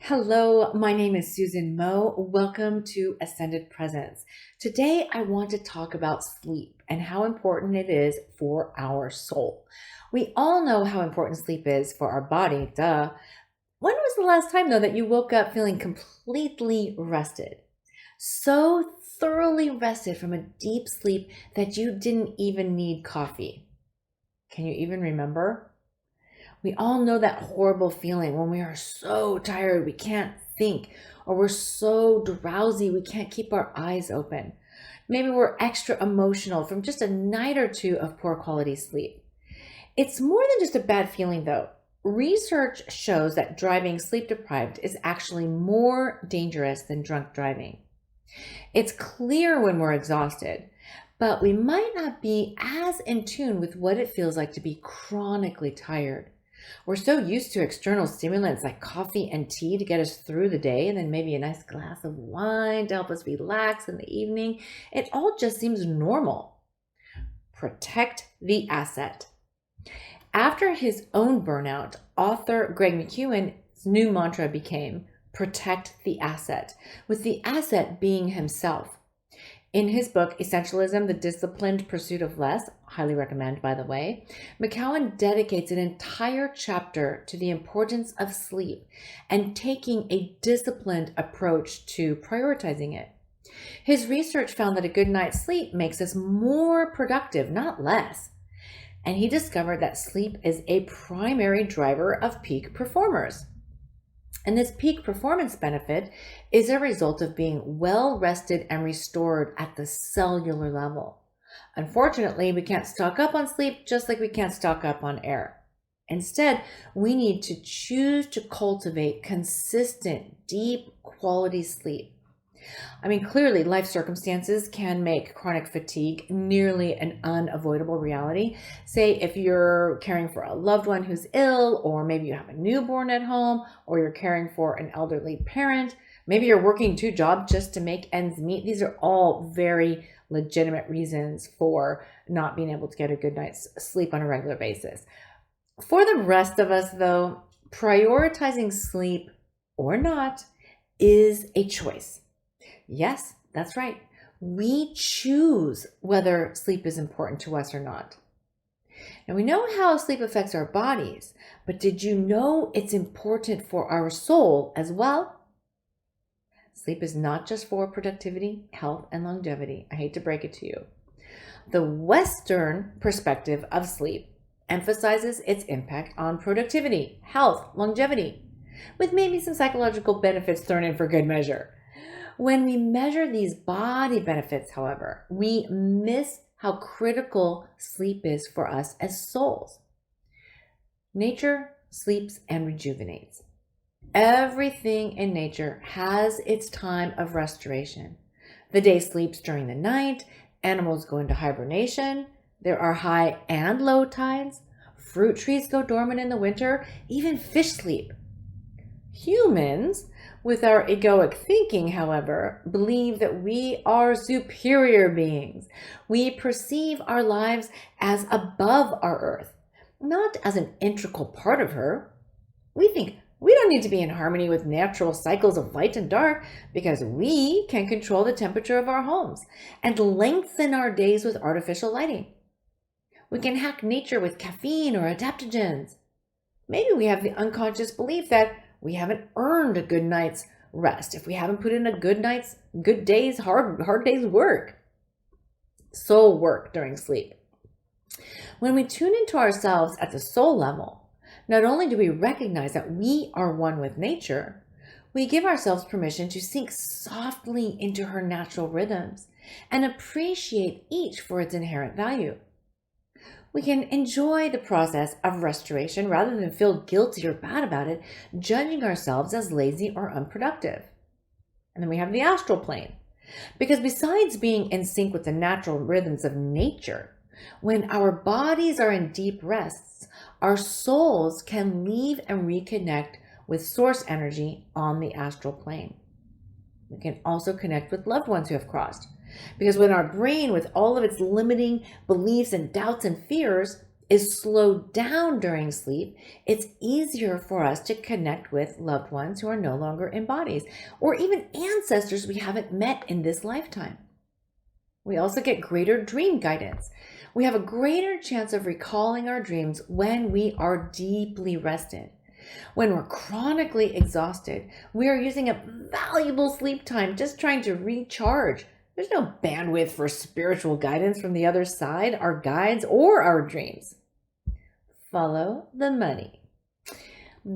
Hello, my name is Susan Moe. Welcome to Ascended Presence. Today, I want to talk about sleep and how important it is for our soul. We all know how important sleep is for our body, duh. When was the last time, though, that you woke up feeling completely rested? So thoroughly rested from a deep sleep that you didn't even need coffee. Can you even remember? We all know that horrible feeling when we are so tired we can't think, or we're so drowsy we can't keep our eyes open. Maybe we're extra emotional from just a night or two of poor quality sleep. It's more than just a bad feeling, though. Research shows that driving sleep deprived is actually more dangerous than drunk driving. It's clear when we're exhausted, but we might not be as in tune with what it feels like to be chronically tired. We're so used to external stimulants like coffee and tea to get us through the day, and then maybe a nice glass of wine to help us relax in the evening. It all just seems normal. Protect the asset. After his own burnout, author Greg McKeown's new mantra became protect the asset, with the asset being himself. In his book, Essentialism, The Disciplined Pursuit of Less, highly recommend, by the way, McKeown dedicates an entire chapter to the importance of sleep and taking a disciplined approach to prioritizing it. His research found that a good night's sleep makes us more productive, not less. And he discovered that sleep is a primary driver of peak performers. And this peak performance benefit is a result of being well rested and restored at the cellular level. Unfortunately, we can't stock up on sleep just like we can't stock up on air. Instead, we need to choose to cultivate consistent, deep quality sleep. Clearly, life circumstances can make chronic fatigue nearly an unavoidable reality. Say, if you're caring for a loved one who's ill, or maybe you have a newborn at home, or you're caring for an elderly parent, maybe you're working two jobs just to make ends meet. These are all very legitimate reasons for not being able to get a good night's sleep on a regular basis. For the rest of us, though, prioritizing sleep or not is a choice. Yes, that's right. We choose whether sleep is important to us or not. Now, we know how sleep affects our bodies, but did you know it's important for our soul as well? Sleep is not just for productivity, health, and longevity. I hate to break it to you. The Western perspective of sleep emphasizes its impact on productivity, health, longevity, with maybe some psychological benefits thrown in for good measure. When we measure these body benefits, however, we miss how critical sleep is for us as souls. Nature sleeps and rejuvenates. Everything in nature has its time of restoration. The day sleeps during the night, animals go into hibernation, there are high and low tides, fruit trees go dormant in the winter, even fish sleep. Humans, with our egoic thinking, however, believe that we are superior beings. We perceive our lives as above our earth, not as an integral part of her. We think we don't need to be in harmony with natural cycles of light and dark because we can control the temperature of our homes and lengthen our days with artificial lighting. We can hack nature with caffeine or adaptogens. Maybe we have the unconscious belief that we haven't earned a good night's rest if we haven't put in a good day's hard day's work. Soul work during sleep. When we tune into ourselves at the soul level, not only do we recognize that we are one with nature, we give ourselves permission to sink softly into her natural rhythms and appreciate each for its inherent value. We can enjoy the process of restoration rather than feel guilty or bad about it, judging ourselves as lazy or unproductive. And then we have the astral plane. Because besides being in sync with the natural rhythms of nature, when our bodies are in deep rests, our souls can leave and reconnect with source energy on the astral plane. We can also connect with loved ones who have crossed. Because when our brain, with all of its limiting beliefs and doubts and fears, is slowed down during sleep, it's easier for us to connect with loved ones who are no longer in bodies, or even ancestors we haven't met in this lifetime. We also get greater dream guidance. We have a greater chance of recalling our dreams when we are deeply rested. When we're chronically exhausted, we are using up valuable sleep time just trying to recharge. There's no bandwidth for spiritual guidance from the other side, our guides, or our dreams. Follow the money.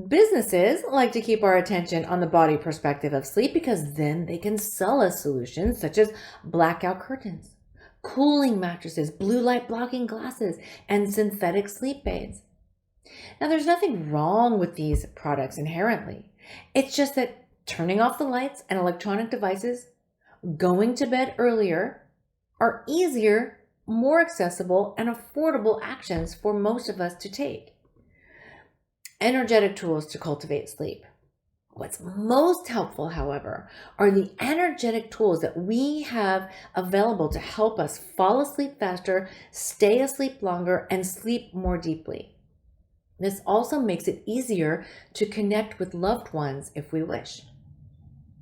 Businesses like to keep our attention on the body perspective of sleep because then they can sell us solutions such as blackout curtains, cooling mattresses, blue light blocking glasses, and synthetic sleep aids. Now, there's nothing wrong with these products inherently. It's just that turning off the lights and electronic devices, going to bed earlier, are easier, more accessible, and affordable actions for most of us to take. Energetic tools to cultivate sleep. What's most helpful, however, are the energetic tools that we have available to help us fall asleep faster, stay asleep longer, and sleep more deeply. This also makes it easier to connect with loved ones if we wish.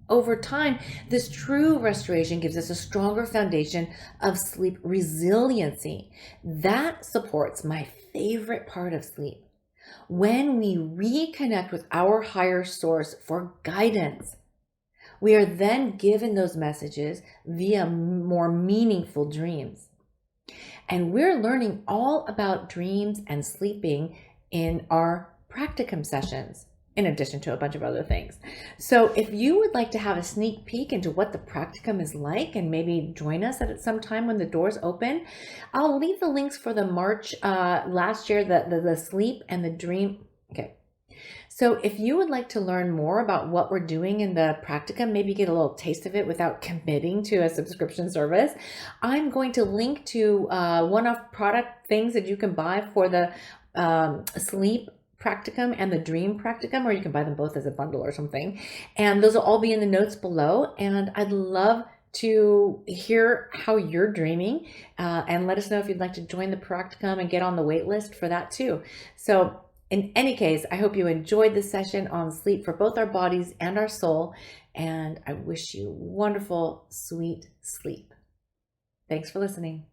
Over time, this true restoration gives us a stronger foundation of sleep resiliency. That supports my favorite part of sleep. When we reconnect with our higher source for guidance, we are then given those messages via more meaningful dreams. And we're learning all about dreams and sleeping in our practicum sessions, in addition to a bunch of other things. So if you would like to have a sneak peek into what the practicum is like and maybe join us at some time when the doors open, I'll leave the links for the March last year, the sleep and the dream. Okay. So if you would like to learn more about what we're doing in the practicum, maybe get a little taste of it without committing to a subscription service, I'm going to link to one-off product things that you can buy for the sleep practicum and the dream practicum, or you can buy them both as a bundle or something. And those will all be in the notes below. And I'd love to hear how you're dreaming and let us know if you'd like to join the practicum and get on the wait list for that too. So in any case, I hope you enjoyed this session on sleep for both our bodies and our soul. And I wish you wonderful, sweet sleep. Thanks for listening.